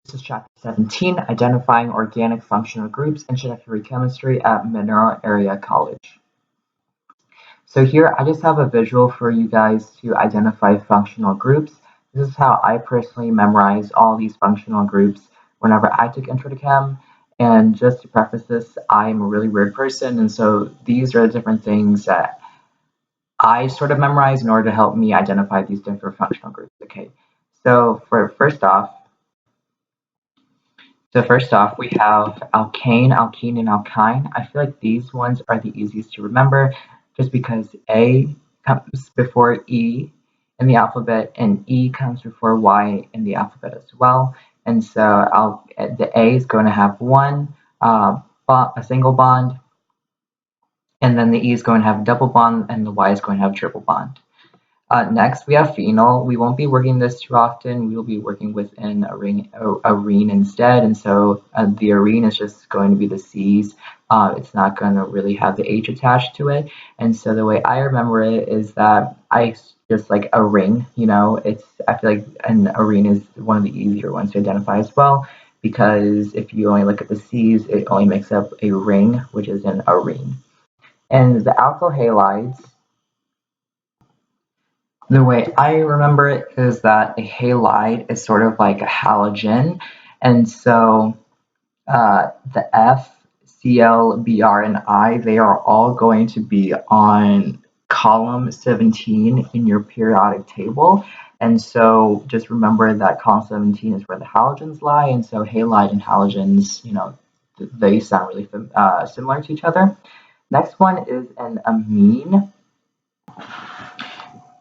This is Chapter 17, Identifying Organic Functional Groups, Introductory Chemistry at Mineral Area College. So here I just have a visual for you guys to identify functional groups. This is how I personally memorize all these functional groups whenever I took Intro to Chem. And just to preface this, I'm a really weird person, and so these are the different things that I sort of memorize in order to help me identify these different functional groups. Okay, so first off, we have alkane, alkene, and alkyne. I feel like these ones are the easiest to remember just because A comes before E in the alphabet and E comes before Y in the alphabet as well. And so the A is going to have a single bond, and then the E is going to have a double bond, and the Y is going to have a triple bond. Next, we have phenol. We won't be working this too often. We will be working within arene instead. And so the arene is just going to be the C's. It's not going to really have the H attached to it. And so the way I remember it is that I just like a ring, I feel like an arene is one of the easier ones to identify as well, because if you only look at the C's, it only makes up a ring, which is an arene. And the alkyl halides, the way I remember it is that a halide is sort of like a halogen, and so the F, Cl, Br, and I, they are all going to be on column 17 in your periodic table. And so just remember that column 17 is where the halogens lie, and so halide and halogens, they sound really similar to each other. Next one is an amine.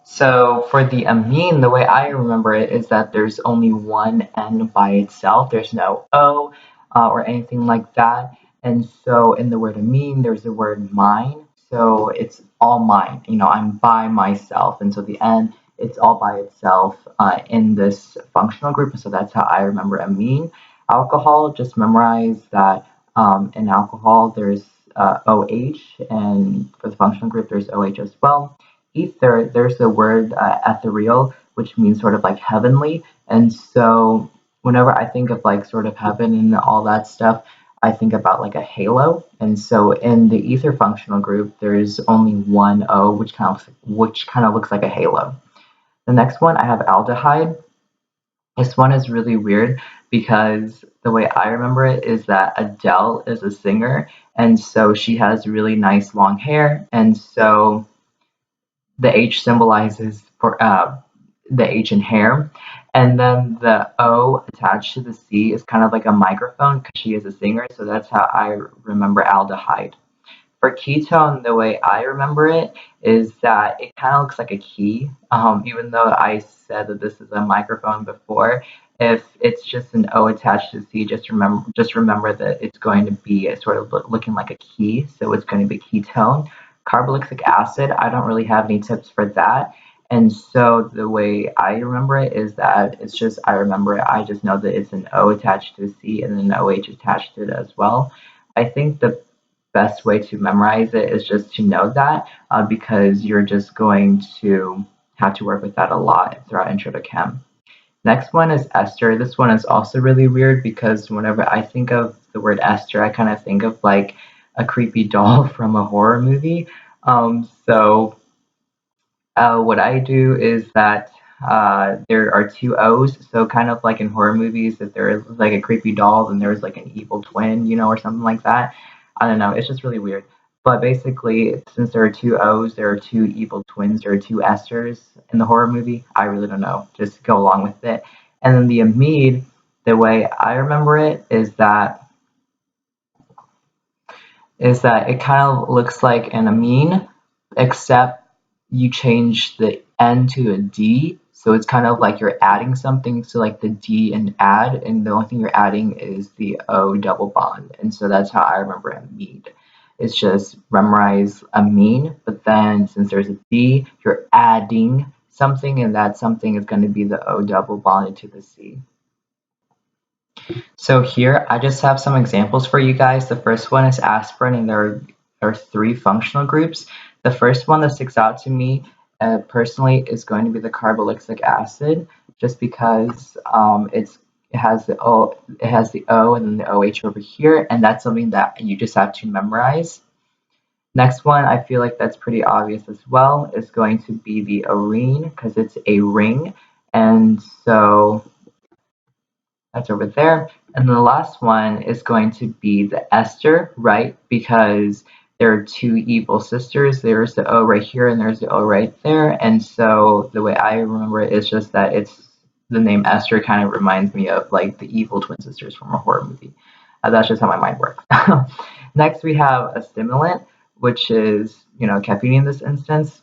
So for the amine, the way I remember it is that there's only one N by itself. There's no O or anything like that. And so in the word amine, there's the word mine. So it's all mine. I'm by myself. And so the N, it's all by itself in this functional group. And so that's how I remember amine. Alcohol, just memorize that in alcohol, there's OH. And for the functional group, there's OH as well. Ether, there's the word ethereal, which means sort of like heavenly. And so whenever I think of like sort of heaven and all that stuff, I think about like a halo. And so in the ether functional group, there's only one O, which kind of looks like a halo. The next one, I have aldehyde. This one is really weird because the way I remember it is that Adele is a singer, and so she has really nice long hair, and so the H symbolizes for the H in hair, and then the O attached to the C is kind of like a microphone because she is a singer, so that's how I remember aldehyde. For ketone, the way I remember it is that it kind of looks like a key, even though I said that this is a microphone before. If it's just an O attached to C, just remember that it's going to be sort of looking like a key, so it's going to be ketone. Carboxylic acid, I don't really have any tips for that. And so the way I remember it is that it's just, I remember it, I just know that it's an O attached to a C and then an OH attached to it as well. I think the best way to memorize it is just to know that because you're just going to have to work with that a lot throughout Intro to Chem. Next one is Ester. This one is also really weird because whenever I think of the word Ester, I kind of think of like a creepy doll from a horror movie. So what I do is that there are two O's. So kind of like in horror movies, if there is like a creepy doll, then there's like an evil twin, or something like that. I don't know. It's just really weird. But basically, since there are two O's, there are two evil twins, there are two Esters in the horror movie. I really don't know. Just go along with it. And then the amide, the way I remember it is that it kind of looks like an amine, except you change the N to a D. So it's kind of like you're adding something to like the D and add, and the only thing you're adding is the O double bond. And so that's how I remember amide. It's just memorize amine, but then since there's a D, you're adding something, and that something is going to be the O double bonded to the C. So here I just have some examples for you guys. The first one is aspirin, and there are three functional groups. The first one that sticks out to me personally is going to be the carboxylic acid, just because it's It has the O, and then the OH over here, and that's something that you just have to memorize. Next one, I feel like that's pretty obvious as well, is going to be the arene because it's a ring, and so that's over there. And the last one is going to be the Ester, right? Because there are two evil sisters. There's the O right here and there's the O right there. And so the way I remember it is just that it's the name Esther kind of reminds me of like the evil twin sisters from a horror movie. That's just how my mind works. Next, we have a stimulant, which is, caffeine in this instance.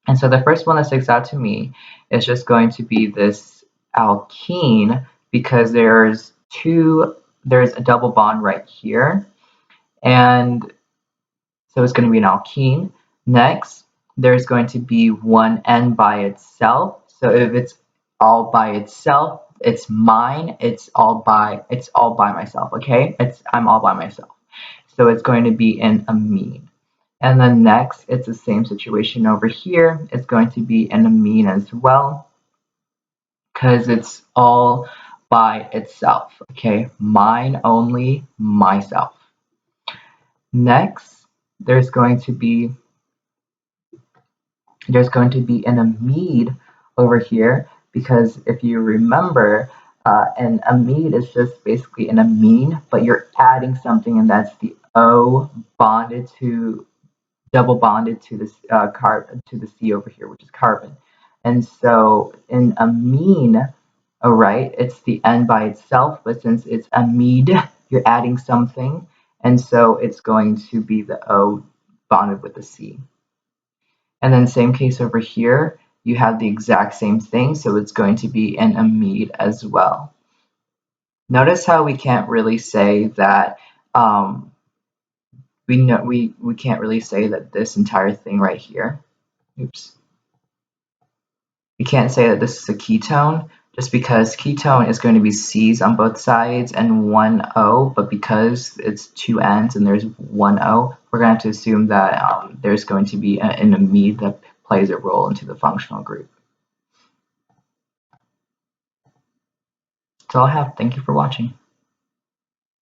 And so the first one that sticks out to me is just going to be this alkene because there's a double bond right here. And so it's going to be an alkene. Next, there's going to be one N by itself. So if it's all by itself, it's mine. It's all by myself. Okay, I'm all by myself. So it's going to be an amine. And then next, it's the same situation over here. It's going to be an amine as well because it's all by itself. Okay, mine only, myself. Next, there's going to be an amide over here because if you remember, an amide is just basically an amine, but you're adding something, and that's the O double bonded to this to the C over here, which is carbon. And so in amine, all right, it's the N by itself, but since it's amide, you're adding something, and so it's going to be the O bonded with the C. And then same case over here, you have the exact same thing, so it's going to be an amide as well. Notice how we can't really say that we can't really say that this entire thing right here, oops, we can't say that this is a ketone just because ketone is going to be C's on both sides and one O, but because it's two N's and there's one O, we're going to have to assume that there's going to be an amide that plays a role into the functional group. That's all I have. Thank you for watching.